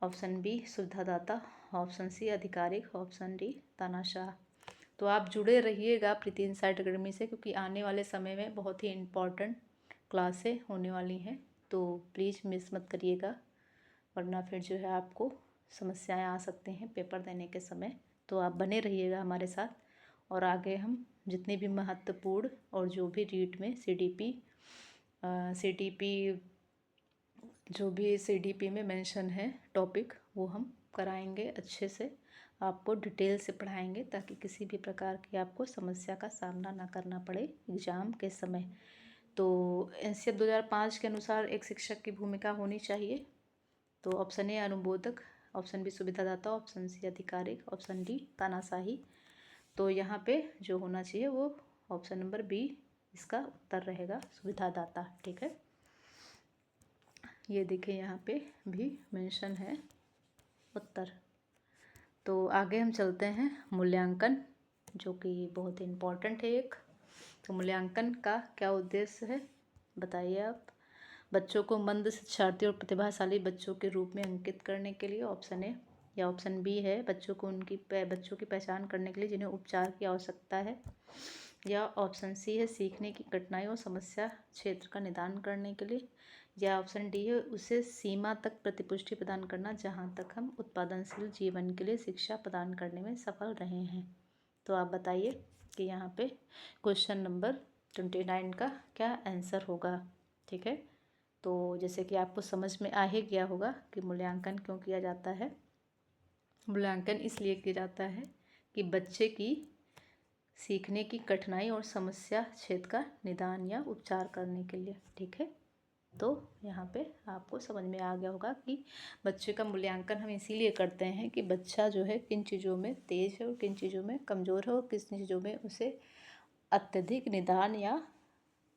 ऑप्शन बी सुविधादाता, ऑप्शन सी आधिकारिक, ऑप्शन डी तानाशाह। तो आप जुड़े रहिएगा प्रीति इनसाइट अकेडमी से, क्योंकि आने वाले समय में बहुत ही इम्पॉर्टेंट क्लासें होने वाली हैं, तो प्लीज़ मिस मत करिएगा, वरना फिर जो है आपको समस्याएं आ सकती हैं पेपर देने के समय। तो आप बने रहिएगा हमारे साथ, और आगे हम जितने भी महत्वपूर्ण और जो भी रीट में सीटीपी जो भी CDP में मेंशन है टॉपिक वो हम कराएंगे, अच्छे से आपको डिटेल से पढ़ाएंगे, ताकि किसी भी प्रकार की आपको समस्या का सामना ना करना पड़े एग्ज़ाम के समय। तो NCF 2005 के अनुसार एक शिक्षक की भूमिका होनी चाहिए। तो ऑप्शन ए अनुबोधक, ऑप्शन बी सुविधादाता, ऑप्शन सी आधिकारिक, ऑप्शन डी तानाशाही। तो यहाँ पे जो होना चाहिए वो ऑप्शन नंबर बी इसका उत्तर रहेगा, सुविधादाता। ठीक है, ये देखिए यहाँ पे भी मेंशन है उत्तर। तो आगे हम चलते हैं मूल्यांकन, जो कि बहुत ही इम्पोर्टेंट है एक। तो मूल्यांकन का क्या उद्देश्य है बताइए आप। बच्चों को मंद शिक्षार्थी और प्रतिभाशाली बच्चों के रूप में अंकित करने के लिए, ऑप्शन ए, या ऑप्शन बी है बच्चों की पहचान करने के लिए जिन्हें उपचार की आवश्यकता है, या ऑप्शन सी है सीखने की कठिनाई और समस्या क्षेत्र का निदान करने के लिए, या ऑप्शन डी है उसे सीमा तक प्रतिपुष्टि प्रदान करना जहां तक हम उत्पादनशील जीवन के लिए शिक्षा प्रदान करने में सफल रहे हैं। तो आप बताइए कि यहाँ पे क्वेश्चन नंबर 29 का क्या आंसर होगा। ठीक है, तो जैसे कि आपको समझ में आ ही गया होगा कि मूल्यांकन क्यों किया जाता है। मूल्यांकन इसलिए किया जाता है कि बच्चे की सीखने की कठिनाई और समस्या क्षेत्र का निदान या उपचार करने के लिए। ठीक है, तो यहाँ पे आपको समझ में आ गया होगा कि बच्चे का मूल्यांकन हम इसीलिए करते हैं कि बच्चा जो है किन चीज़ों में तेज़ है और किन चीज़ों में कमज़ोर है, और किस चीज़ों में उसे अत्यधिक निदान या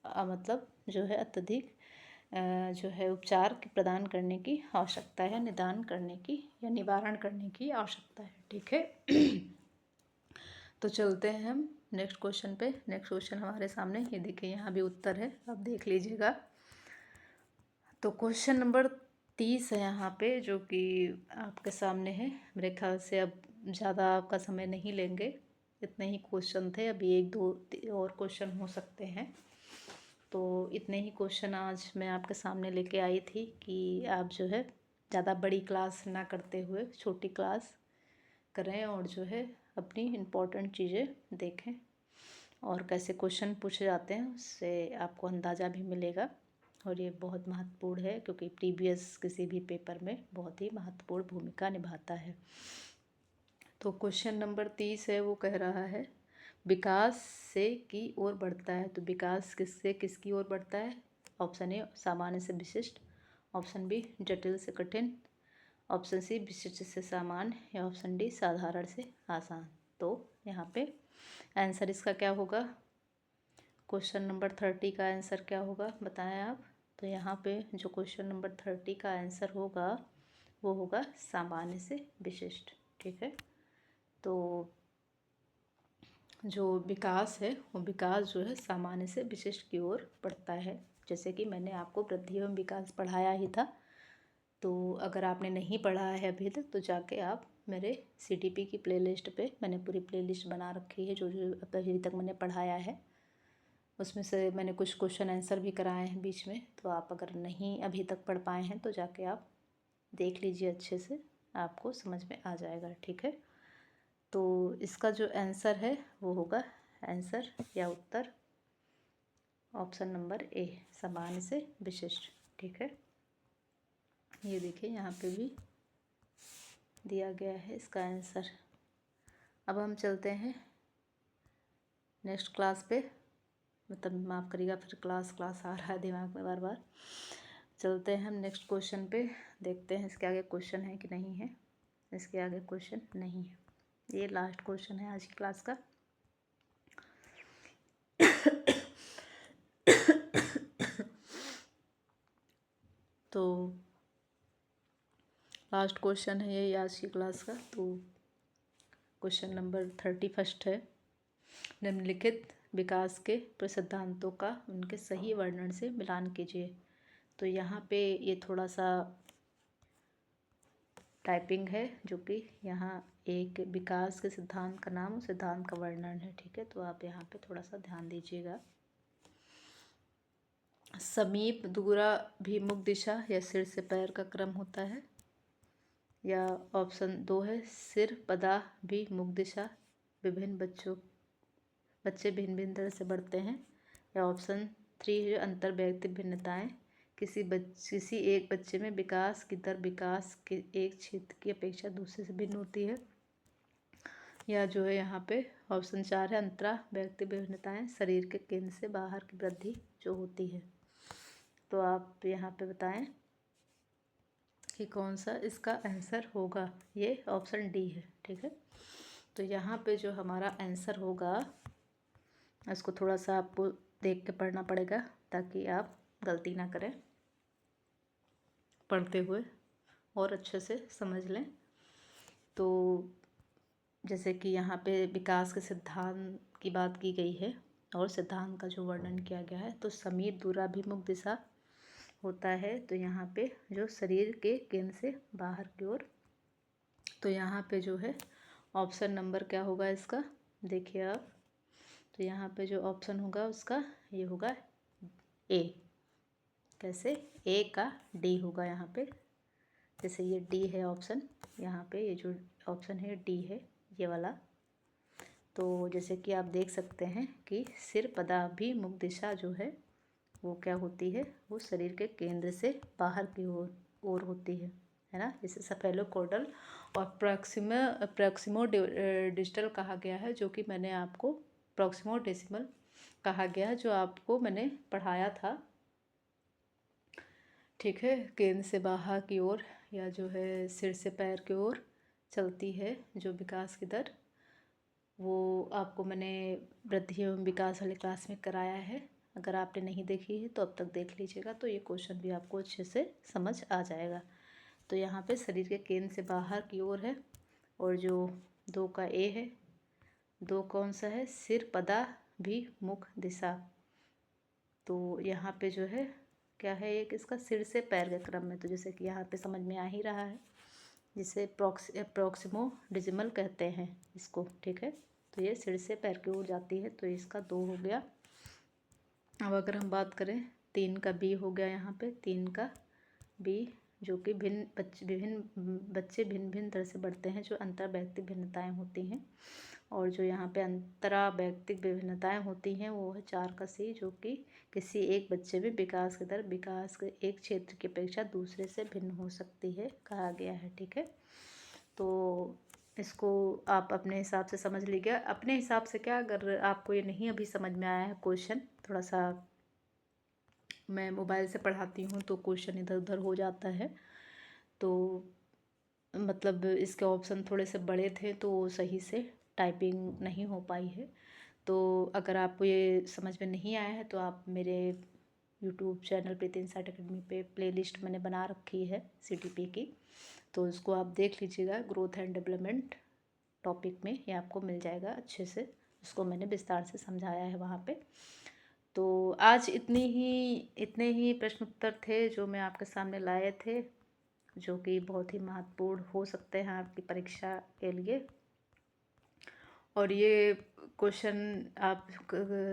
मतलब जो है अत्यधिक जो है उपचार प्रदान करने की आवश्यकता है, निदान करने की या निवारण करने की आवश्यकता है। ठीक है, तो चलते हैं हम नेक्स्ट क्वेश्चन पे। नेक्स्ट क्वेश्चन हमारे सामने ये देखिए, यहाँ भी उत्तर है, आप देख लीजिएगा। तो क्वेश्चन नंबर 30 है यहाँ पे, जो कि आपके सामने है। मेरे ख्याल से अब ज़्यादा आपका समय नहीं लेंगे, इतने ही क्वेश्चन थे, अभी एक दो और क्वेश्चन हो सकते हैं। तो इतने ही क्वेश्चन आज मैं आपके सामने लेके आई थी कि आप जो है ज़्यादा बड़ी क्लास ना करते हुए छोटी क्लास करें, और जो है अपनी इम्पोर्टेंट चीज़ें देखें, और कैसे क्वेश्चन पूछे जाते हैं उससे आपको अंदाज़ा भी मिलेगा। और ये बहुत महत्वपूर्ण है, क्योंकि प्रीवियस किसी भी पेपर में बहुत ही महत्वपूर्ण भूमिका निभाता है। तो क्वेश्चन नंबर 30 है, वो कह रहा है विकास से की ओर बढ़ता है। तो विकास किससे किसकी ओर बढ़ता है। ऑप्शन ए सामान्य से विशिष्ट, ऑप्शन बी जटिल से कठिन, ऑप्शन सी विशिष्ट से सामान्य, या ऑप्शन डी साधारण से आसान। तो यहाँ पे आंसर इसका क्या होगा, क्वेश्चन नंबर 30 का आंसर क्या होगा बताएं आप। तो यहाँ पे जो क्वेश्चन नंबर 30 का आंसर होगा वो होगा सामान्य से विशिष्ट। ठीक है, तो जो विकास है वो विकास जो है सामान्य से विशिष्ट की ओर बढ़ता है। जैसे कि मैंने आपको वृद्धि एवं विकास पढ़ाया ही था, तो अगर आपने नहीं पढ़ा है अभी तक तो जाके आप मेरे CDP की प्लेलिस्ट पे मैंने पूरी प्लेलिस्ट बना रखी है, जो जो अभी तक मैंने पढ़ाया है उसमें से मैंने कुछ क्वेश्चन आंसर भी कराए हैं बीच में। तो आप अगर नहीं अभी तक पढ़ पाए हैं तो जाके आप देख लीजिए, अच्छे से आपको समझ में आ जाएगा। ठीक है, तो इसका जो आंसर है वो होगा आंसर या उत्तर ऑप्शन नंबर ए, सामान्य से विशिष्ट। ठीक है, ये देखिए यहाँ पे भी दिया गया है इसका आंसर। अब हम चलते हैं नेक्स्ट क्लास पे, मतलब माफ़ करिएगा, फिर क्लास आ रहा है दिमाग में बार बार। चलते हैं हम नेक्स्ट क्वेश्चन पे, देखते हैं इसके आगे क्वेश्चन है कि नहीं है। इसके आगे क्वेश्चन नहीं है, ये लास्ट क्वेश्चन है आज की क्लास का। तो लास्ट क्वेश्चन है ये आज की क्लास का। तो क्वेश्चन नंबर 31 है, निम्नलिखित विकास के सिद्धांतों का उनके सही वर्णन से मिलान कीजिए। तो यहाँ पे ये थोड़ा सा टाइपिंग है, जो कि यहाँ एक विकास के सिद्धांत का नाम और सिद्धांत का वर्णन है। ठीक है, तो आप यहाँ पे थोड़ा सा ध्यान दीजिएगा। समीप दूरा भिमुख दिशा या सिर से पैर का क्रम होता है, या ऑप्शन 2 है सिर पदा भी मुख दिशा, बच्चे भिन्न भिन्न तरह से बढ़ते हैं, या ऑप्शन 3 है अंतर वैयक्तिक भिन्नताएं किसी एक बच्चे में विकास की दर विकास के एक क्षेत्र की अपेक्षा दूसरे से भिन्न होती है। या जो है यहाँ पे ऑप्शन 4 है अंतरा व्यक्ति विभिन्नताएं शरीर के केंद्र से बाहर की वृद्धि जो होती है। तो आप यहाँ पे बताएं कि कौन सा इसका आंसर होगा। ये ऑप्शन डी है, ठीक है। तो यहाँ पे जो हमारा आंसर होगा इसको थोड़ा सा आपको देख के पढ़ना पड़ेगा ताकि आप गलती ना करें पढ़ते हुए और अच्छे से समझ लें। तो जैसे कि यहाँ पे विकास के सिद्धांत की बात की गई है और सिद्धांत का जो वर्णन किया गया है, तो समीप दूराभिमुख दिशा होता है। तो यहाँ पे जो शरीर के केंद्र से बाहर की ओर, तो यहाँ पे जो है ऑप्शन नंबर क्या होगा इसका, देखिए आप। तो यहाँ पे जो ऑप्शन होगा उसका ये होगा ए। कैसे, ए का डी होगा यहाँ पे। जैसे ये डी है ऑप्शन, यहाँ पे ये जो ऑप्शन है डी है ये वाला। तो जैसे कि आप देख सकते हैं कि सिर पदाभिमुख दिशा जो है वो क्या होती है, वो शरीर के केंद्र से बाहर की ओर होती है ना। जिसे सेफेलोकॉर्डल और प्रॉक्सिमो डिस्टल कहा गया है, जो कि मैंने आपको प्रॉक्सिमो डेसिमल कहा गया है, जो आपको मैंने पढ़ाया था, ठीक है। केंद्र से बाहर की ओर या जो है सिर से पैर की ओर चलती है जो विकास की दर, वो आपको मैंने वृद्धि एवं विकास वाली क्लास में कराया है। अगर आपने नहीं देखी है तो अब तक देख लीजिएगा, तो ये क्वेश्चन भी आपको अच्छे से समझ आ जाएगा। तो यहाँ पे शरीर के केंद्र से बाहर की ओर है, और जो 2 का ए है, 2 कौन सा है, सिर पदाभिमुख दिशा। तो यहाँ पे जो है क्या है, एक इसका सिर से पैर के क्रम में, तो जैसे कि यहाँ पे समझ में आ ही रहा है, जिसे प्रॉक्सिमो डिजिमल कहते हैं इसको, ठीक है। तो ये सिर से पैर की ओर जाती है, तो इसका 2 हो गया। अब अगर हम बात करें 3 का बी हो गया यहाँ पे, 3 का बी, जो कि विभिन्न बच्चे भिन्न भिन्न तरह से बढ़ते हैं, जो अंतर व्यक्तिक भिन्नताएँ होती हैं। और जो यहाँ पे अंतरा व्यक्तिक विभिन्नताएँ होती हैं वो है 4 का सी, जो कि किसी एक बच्चे में विकास की दर विकास के एक क्षेत्र की अपेक्षा दूसरे से भिन्न हो सकती है, कहा गया है, ठीक है। तो इसको आप अपने हिसाब से समझ लीजिए। अपने हिसाब से क्या, अगर आपको ये नहीं अभी समझ में आया है क्वेश्चन, थोड़ा सा मैं मोबाइल से पढ़ाती हूँ तो क्वेश्चन इधर उधर हो जाता है, तो मतलब इसके ऑप्शन थोड़े से बड़े थे तो सही से टाइपिंग नहीं हो पाई है। तो अगर आपको ये समझ में नहीं आया है तो आप मेरे यूट्यूब चैनल प्रीति इनसाइट अकेडमी पे प्लेलिस्ट मैंने बना रखी है CTP की, तो उसको आप देख लीजिएगा। ग्रोथ एंड डेवलपमेंट टॉपिक में ये आपको मिल जाएगा अच्छे से, उसको मैंने विस्तार से समझाया है वहाँ पे। तो आज इतने ही प्रश्न उत्तर थे जो मैं आपके सामने लाए थे, जो कि बहुत ही महत्वपूर्ण हो सकते हैं आपकी परीक्षा के लिए। और ये क्वेश्चन आप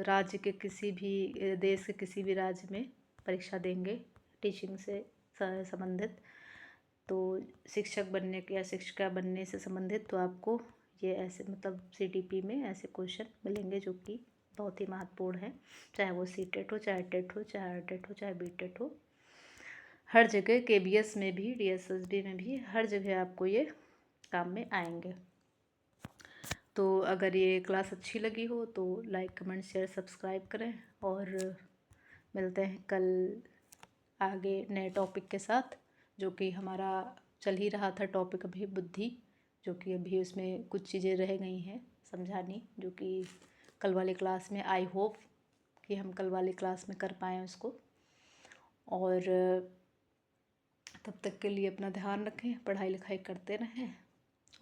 राज्य के किसी भी देश के किसी भी राज्य में परीक्षा देंगे टीचिंग से संबंधित, तो शिक्षक बनने के या शिक्षिका बनने से संबंधित, तो आपको ये ऐसे मतलब CTP में ऐसे क्वेश्चन मिलेंगे जो कि बहुत ही महत्वपूर्ण है। चाहे वो CTET हो, चाहे टेट हो, चाहे RTET हो, चाहे BTET हो, हर जगह KBS में भी, DSSB में भी, हर जगह आपको ये काम में आएंगे। तो अगर ये क्लास अच्छी लगी हो तो लाइक कमेंट शेयर सब्सक्राइब करें, और मिलते हैं कल आगे नए टॉपिक के साथ, जो कि हमारा चल ही रहा था टॉपिक अभी बुद्धि, जो कि अभी उसमें कुछ चीज़ें रह गई हैं समझानी, जो कि कल वाली क्लास में आई होप कि हम कल वाली क्लास में कर पाएँ उसको। और तब तक के लिए अपना ध्यान रखें, पढ़ाई लिखाई करते रहें,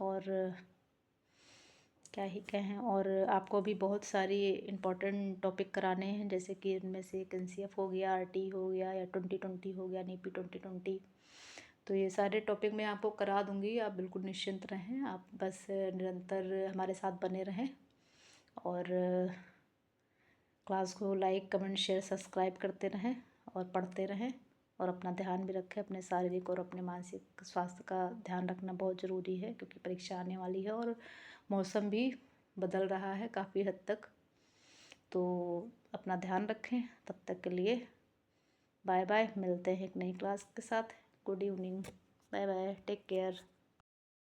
और क्या ही कहें। और आपको भी बहुत सारी इम्पोर्टेंट टॉपिक कराने हैं, जैसे कि इनमें से NCF हो गया, RT हो गया, या 2020 हो गया, NEP 2020, तो ये सारे टॉपिक मैं आपको करा दूँगी। आप बिल्कुल निश्चिंत रहें, आप बस निरंतर हमारे साथ बने रहें, और क्लास को लाइक कमेंट शेयर सब्सक्राइब करते रहें, और पढ़ते रहें, और अपना ध्यान भी रखें। अपने शारीरिक और अपने मानसिक स्वास्थ्य का ध्यान रखना बहुत ज़रूरी है, क्योंकि परीक्षा आने वाली है और मौसम भी बदल रहा है काफ़ी हद तक। तो अपना ध्यान रखें, तब तक के लिए बाय बाय, मिलते हैं एक नई क्लास के साथ। Good evening, bye bye, take care.